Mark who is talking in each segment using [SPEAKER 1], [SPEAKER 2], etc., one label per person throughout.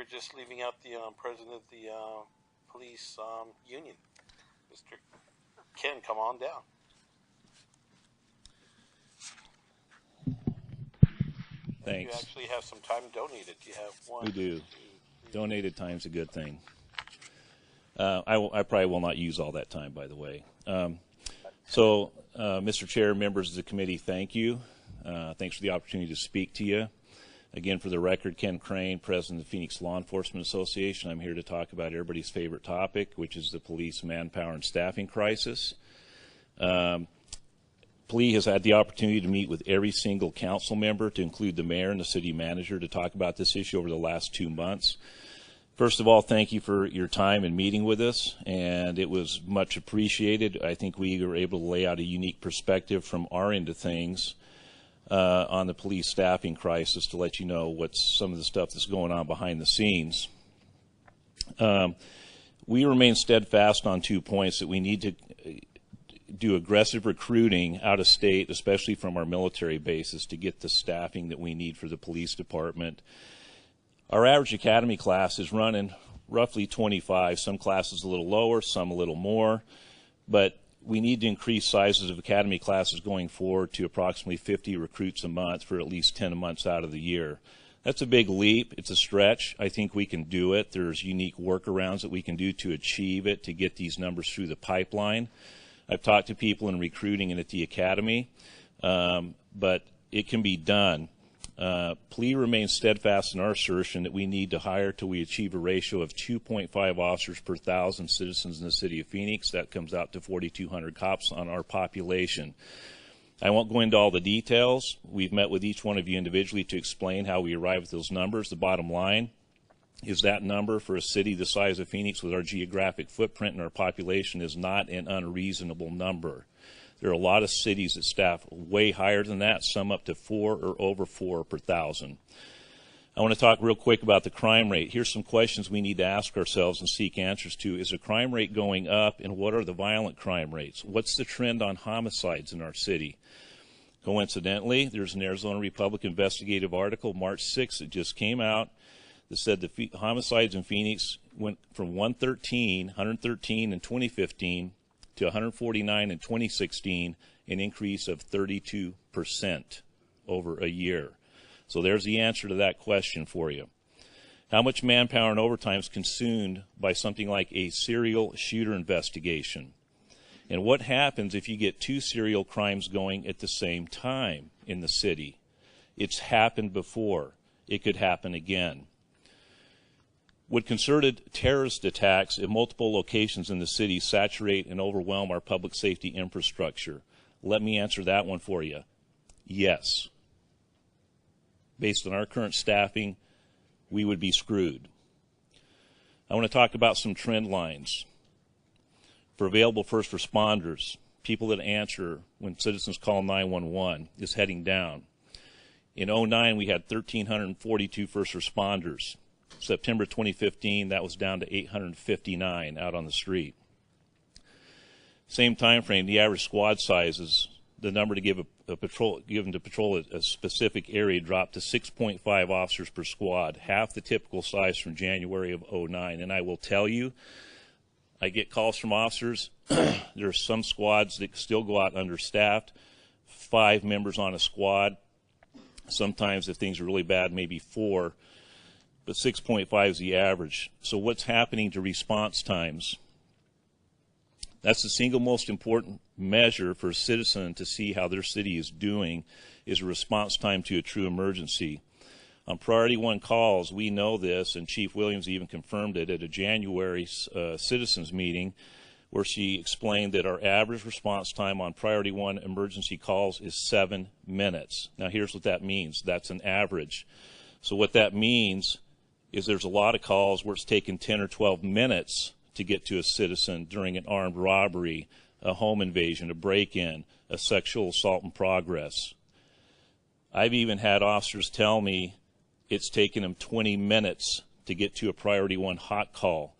[SPEAKER 1] we're just leaving out the president of the police union. Mr. Ken, come on down.
[SPEAKER 2] Thanks.
[SPEAKER 1] You actually have some time donated. You have one.
[SPEAKER 2] We do. Donated time's a good thing. I probably will not use all that time, by the way. Mr. Chair, members of the committee, thank you. Thanks for the opportunity to speak to you. Again, for the record, Ken Crane, President of the Phoenix Law Enforcement Association. I'm here to talk about everybody's favorite topic, which is the police manpower and staffing crisis. PLEA has had the opportunity to meet with every single council member, to include the mayor and the city manager, to talk about this issue over the last 2 months. First of all, thank you for your time and meeting with us, and it was much appreciated. I think we were able to lay out a unique perspective from our end of things on the police staffing crisis, to let you know what's some of the stuff that's going on behind the scenes. We remain steadfast on 2 points: that we need to do aggressive recruiting out of state, especially from our military bases, to get the staffing that we need for the police department. Our average academy class is running roughly 25, some classes a little lower, some a little more, but we need to increase sizes of academy classes going forward to approximately 50 recruits a month for at least 10 months out of the year. That's a big leap. It's a stretch. I think we can do it. There's unique workarounds that we can do to achieve it, to get these numbers through the pipeline. I've talked to people in recruiting and at the academy, but it can be done. PLEA remains steadfast in our assertion that we need to hire till we achieve a ratio of 2.5 officers per 1,000 citizens in the city of Phoenix. That comes out to 4,200 cops on our population. I won't go into all the details. We've met with each one of you individually to explain how we arrive at those numbers. The bottom line is that number for a city the size of Phoenix, with our geographic footprint and our population, is not an unreasonable number. There are a lot of cities that staff way higher than that, some up to 4 or over 4 per 1,000. I want to talk real quick about the crime rate. Here's some questions we need to ask ourselves and seek answers to. Is the crime rate going up, and what are the violent crime rates? What's the trend on homicides in our city? Coincidentally, there's an Arizona Republic investigative article, March 6th, that just came out, that said the homicides in Phoenix went from 113 in 2015 to 149 in 2016, an increase of 32% over a year. So there's the answer to that question for you. How much manpower and overtime is consumed by something like a serial shooter investigation? And what happens if you get 2 serial crimes going at the same time in the city? It's happened before. It could happen again. Would concerted terrorist attacks at multiple locations in the city saturate and overwhelm our public safety infrastructure? Let me answer that one for you. Yes. Based on our current staffing, we would be screwed. I want to talk about some trend lines. For available first responders, people that answer when citizens call 911, is heading down. In 2009, we had 1,342 first responders. September 2015, that was down to 859 out on the street. Same time frame, the average squad sizes, the number to give given to patrol a specific area, dropped to 6.5 officers per squad, half the typical size from January of 2009. And I will tell you, I get calls from officers. There are some squads that still go out understaffed, 5 members on a squad. Sometimes, if things are really bad, maybe 4. But 6.5 is the average. So what's happening to response times? That's the single most important measure for a citizen to see how their city is doing, is a response time to a true emergency. On Priority 1 calls, we know this, and Chief Williams even confirmed it at a January citizens meeting, where she explained that our average response time on Priority 1 emergency calls is 7 minutes. Now here's what that means. That's an average. So what that means is there's a lot of calls where it's taken 10 or 12 minutes to get to a citizen during an armed robbery, a home invasion, a break-in, a sexual assault in progress. I've even had officers tell me it's taken them 20 minutes to get to a Priority 1 hot call.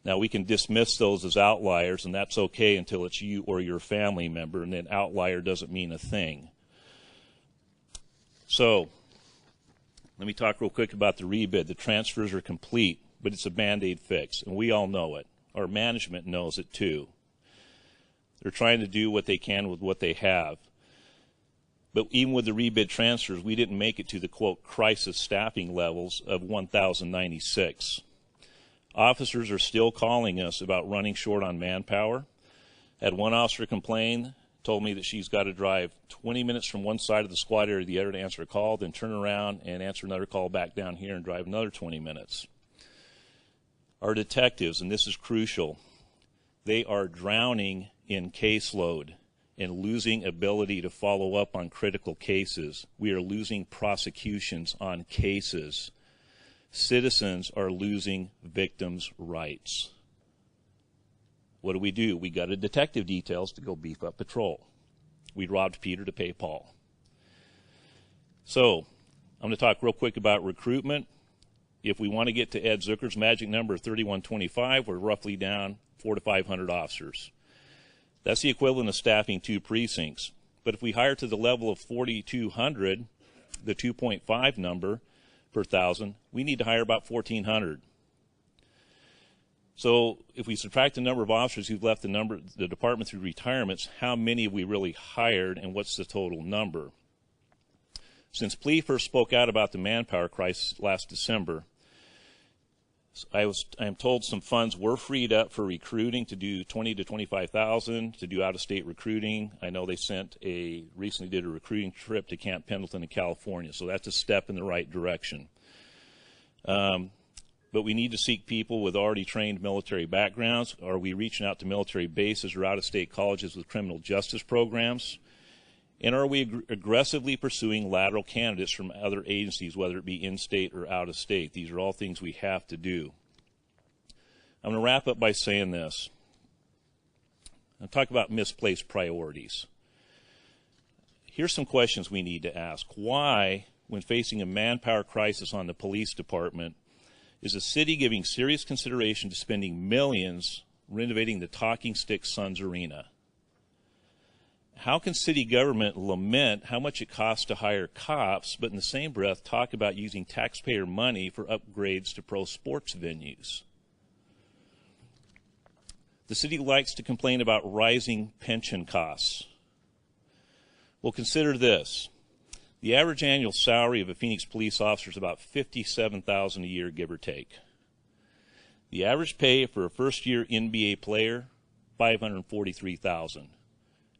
[SPEAKER 2] Now, we can dismiss those as outliers, and that's okay until it's you or your family member, and then outlier doesn't mean a thing. So, Let me talk real quick about the rebid. The transfers are complete, but it's a Band-Aid fix, and we all know it. Our management knows it too. They're trying to do what they can with what they have. But even with the rebid transfers, we didn't make it to the, quote, crisis staffing levels of 1,096. Officers are still calling us about running short on manpower. Had one officer complain, told me that she's got to drive 20 minutes from one side of the squad area to the other to answer a call, then turn around and answer another call back down here and drive another 20 minutes. Our detectives, and this is crucial, they are drowning in caseload and losing ability to follow up on critical cases. We are losing prosecutions on cases. Citizens are losing victims' rights. What do? We got a detective details to go beef up patrol. We robbed Peter to pay Paul. So I'm going to talk real quick about recruitment. If we want to get to Ed Zucker's magic number of 3125, we're roughly down 400 to 500 officers. That's the equivalent of staffing 2 precincts. But if we hire to the level of 4,200, the 2.5 number per 1,000, we need to hire about 1,400. So if we subtract the number of officers who've left the department through retirements, how many have we really hired, and what's the total number? Since PLEA first spoke out about the manpower crisis last December, I am told some funds were freed up for recruiting to do 20 to 25,000 to do out-of-state recruiting. I know they recently did a recruiting trip to Camp Pendleton in California, so that's a step in the right direction. But we need to seek people with already trained military backgrounds. Are we reaching out to military bases or out-of-state colleges with criminal justice programs? And are we aggressively pursuing lateral candidates from other agencies, whether it be in-state or out-of-state? These are all things we have to do. I'm going to wrap up by saying this. I'll talk about misplaced priorities. Here's some questions we need to ask. Why, when facing a manpower crisis on the police department, is the city giving serious consideration to spending millions renovating the Talking Stick Suns Arena? How can city government lament how much it costs to hire cops, but in the same breath talk about using taxpayer money for upgrades to pro sports venues? The city likes to complain about rising pension costs. Well, consider this. The average annual salary of a Phoenix police officer is about $57,000 a year, give or take. The average pay for a first-year NBA player, $543,000.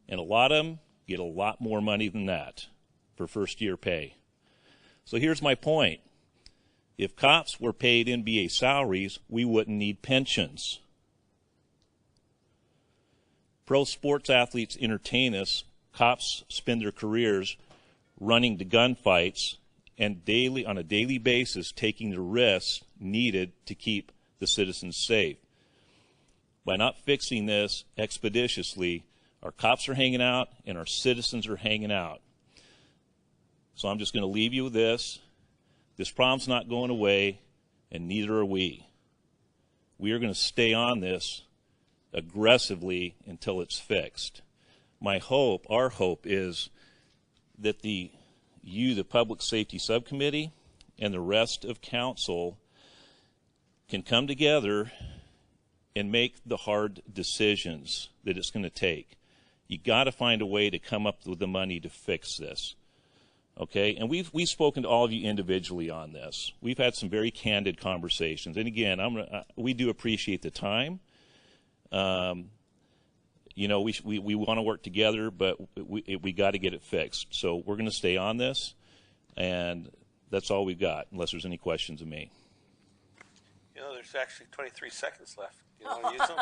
[SPEAKER 2] And a lot of them get a lot more money than that for first-year pay. So here's my point. If cops were paid NBA salaries, we wouldn't need pensions. Pro sports athletes entertain us. Cops spend their careers running to gunfights and on a daily basis taking the risks needed to keep the citizens safe. By not fixing this expeditiously, our cops are hanging out and our citizens are hanging out. So I'm just going to leave you with this. This problem's not going away, and neither are we. We are going to stay on this aggressively until it's fixed. My hope, our hope, is that the Public Safety Subcommittee and the rest of council can come together and make the hard decisions that it's going to take. You got to find a way to come up with the money to fix this. Okay? And we've spoken to all of you individually on this. We've had some very candid conversations. And again, we do appreciate the time. You know, we want to work together, but we got to get it fixed. So we're going to stay on this, and that's all we've got, unless there's any questions of me.
[SPEAKER 1] You know, there's actually 23 seconds left. You want to use them?